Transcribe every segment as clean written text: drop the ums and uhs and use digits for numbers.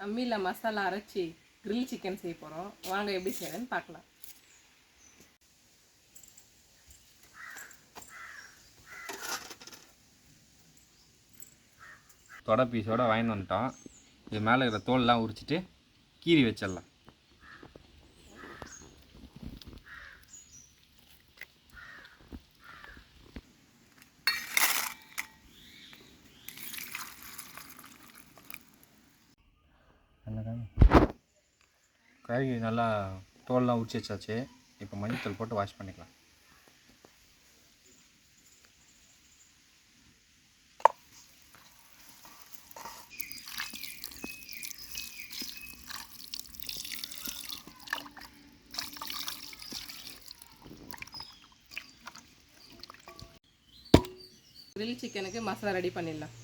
அம்மியில் மசாலா அரைச்சி grill chicken செய்ய போகிறோம். வாங்க எப்படி செய்யறதுன்னு பார்க்கலாம். தொடை பீஸோடு வாங்கிட்டு வந்துட்டோம். இது மேலே இருக்கிற தோல்லாம் உரிச்சிட்டு கீரி வச்சிடலாம். கறி நல்லா தோல்லாம் உரிச்சு வச்சாச்சு. இப்போ மஞ்சள் போட்டு வாஷ் பண்ணிக்கலாம். கிரில் சிக்கனுக்கு மசாலா ரெடி பண்ணிடலாம்.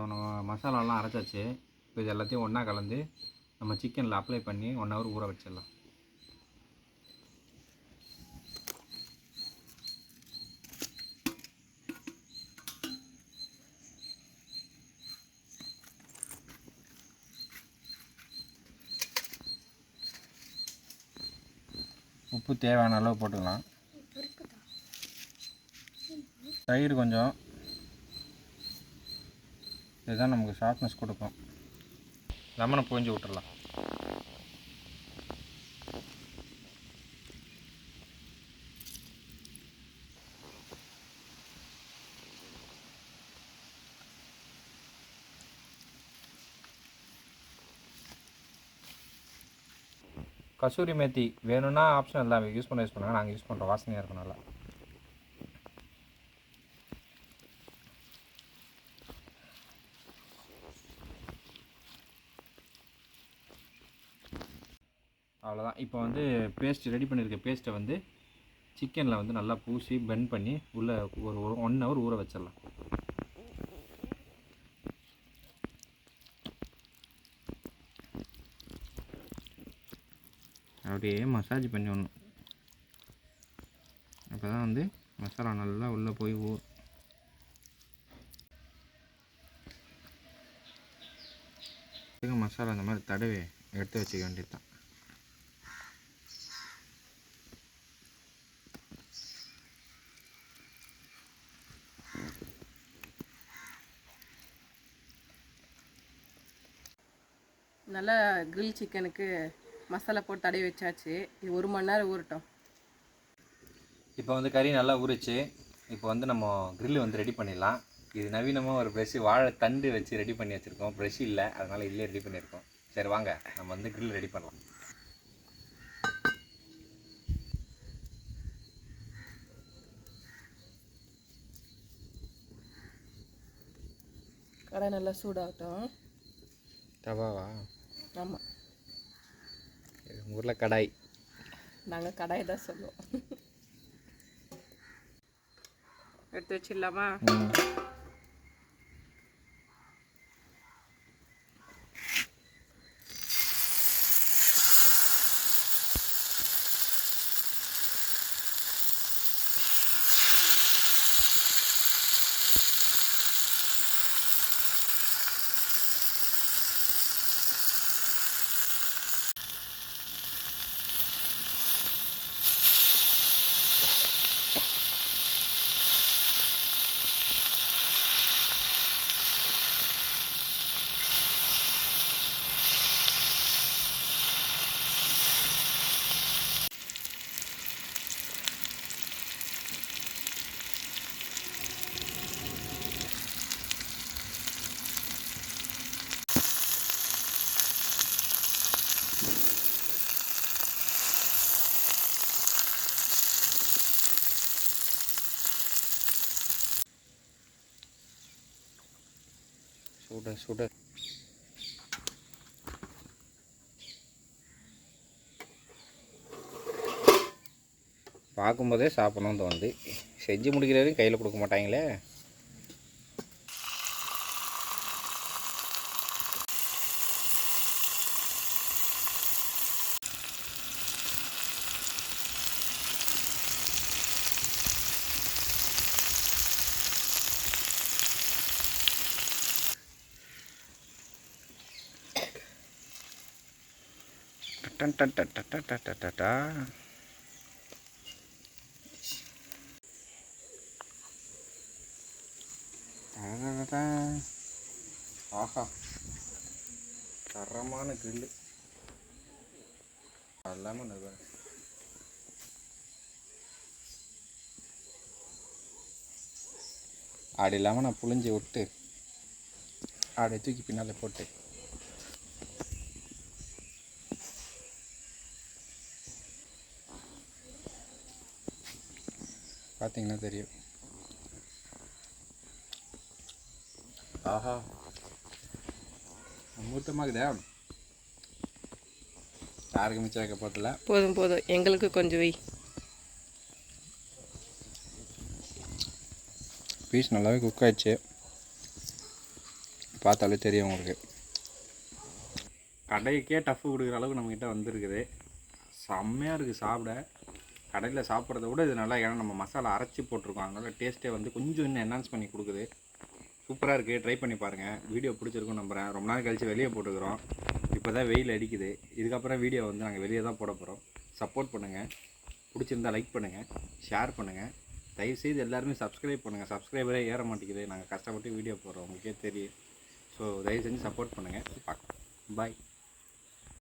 நம்ம மசாலாலாம் அரைச்சாச்சு. இப்போ இது எல்லாத்தையும் ஒன்றா கலந்து நம்ம சிக்கனில் அப்ளை பண்ணி 1 ஹவர் ஊற வச்சிடலாம். உப்பு தேவையான அளவு போட்டுக்கலாம். தயிர் கொஞ்சம், இதுதான் நமக்கு ஷார்ப்னஸ் கொடுக்கும். லெமனை புழிஞ்சு விட்டுறலாம். கசூரி மேத்தி வேணும்னா ஆப்ஷன் எல்லாம் யூஸ் பண்ணுவாங்க. நாங்கள் யூஸ் பண்ணுறோம், வாசனையாக இருக்கும் நல்லா. அவ்வளோதான். இப்போ வந்து பேஸ்ட் ரெடி பண்ணியிருக்க பேஸ்ட்டை வந்து சிக்கனில் வந்து நல்லா பூசி பெண்ட் பண்ணி உள்ளே ஒரு 1 ஹவர் ஊற வச்சிடலாம். அப்படியே மசாஜ் பண்ணி விடணும். அப்போ தான் வந்து மசாலா நல்லா உள்ளே போய் மசாலா இந்த மாதிரி தடவை எடுத்து வச்சுக்க வேண்டியது தான். நல்லா கிரில் சிக்கனுக்கு மசாலா போட்டு தடவி வச்சாச்சு. இது 1 மணி நேரம் ஊறட்டும். இப்போ வந்து கறி நல்லா ஊறிச்சு. இப்போ வந்து நம்ம கிரில் வந்து ரெடி பண்ணிடலாம். இது நவீனமாக ஒரு ப்ரெஷ்ஷு வாழை தண்டு வச்சு ரெடி பண்ணி வச்சுருக்கோம். ப்ரெஷ் இல்லை, அதனால் இதிலே ரெடி பண்ணியிருக்கோம். சரி வாங்க நம்ம வந்து கிரில் ரெடி பண்ணலாம். கடாய் நல்லா சூடாகட்டும். தவாவா? ஆமாம், ஊரில் கடாய், நாங்கள் கடாய் தான் சொல்லுவோம். எடுத்து வச்சிடலாமா? சுட சுட பார்க்கும்போதே சாப்பிடணும்னு தோணுது. செஞ்சு முடிக்கிற வரைக்கும் கையில் கொடுக்க மாட்டாங்களே. டன் டன் டன் டன் டன் டன் டன் டன். ஆஹா, தரமான கிரில்லு. எல்லாமே நல்லா ஆடு இல்லாமல் நான் புழிஞ்சி விட்டு ஆடை தூக்கி பின்னால் போட்டு பார்த்தீங்கன்னா தெரியும். ஆஹா, மூட்டமாகுதே. யாருக்கு மிச்சம் வைக்க போதில்ல. போதும் போதும், எங்களுக்கு கொஞ்சம் வை. பீஸ் நல்லாவே குக் ஆயிடுச்சு, பார்த்தாலே தெரியும் உங்களுக்கு. கடைக்கே டஃப் கொடுக்குற அளவுக்கு நம்மக்கிட்ட வந்துருக்குது. செம்மையாக இருக்குது சாப்பிட. கடையில் சாப்பிட்றத விட இது நல்லா, ஏன்னா நம்ம மசாலா அரைச்சி போட்டிருக்கோம், அதனால டேஸ்ட்டே வந்து கொஞ்சம் இன்னும் என்ஹான்ஸ் பண்ணி கொடுக்குது. சூப்பராக இருக்குது. ட்ரை பண்ணி பாருங்கள். வீடியோ பிடிச்சிருக்குன்னு நம்புகிறேன். ரொம்ப நாள் கழித்து வெளியே போட்டுக்கிறோம். இப்போ தான் வெயில் அடிக்குது. இதுக்கப்புறம் வீடியோ வந்து நாங்கள் வெளியே தான் போட போகிறோம். சப்போர்ட் பண்ணுங்கள். பிடிச்சிருந்தால் லைக் பண்ணுங்கள், ஷேர் பண்ணுங்கள். தயவுசெய்து எல்லாருமே சப்ஸ்கிரைப் பண்ணுங்கள். சப்ஸ்கிரைபரே ஏற மாட்டேங்குது. நாங்கள் கஷ்டப்பட்டு வீடியோ போடுறோம், உங்களுக்கே தெரியும். ஸோ தயவு செஞ்சு சப்போர்ட் பண்ணுங்கள். பார்க்கலாம். பாய்.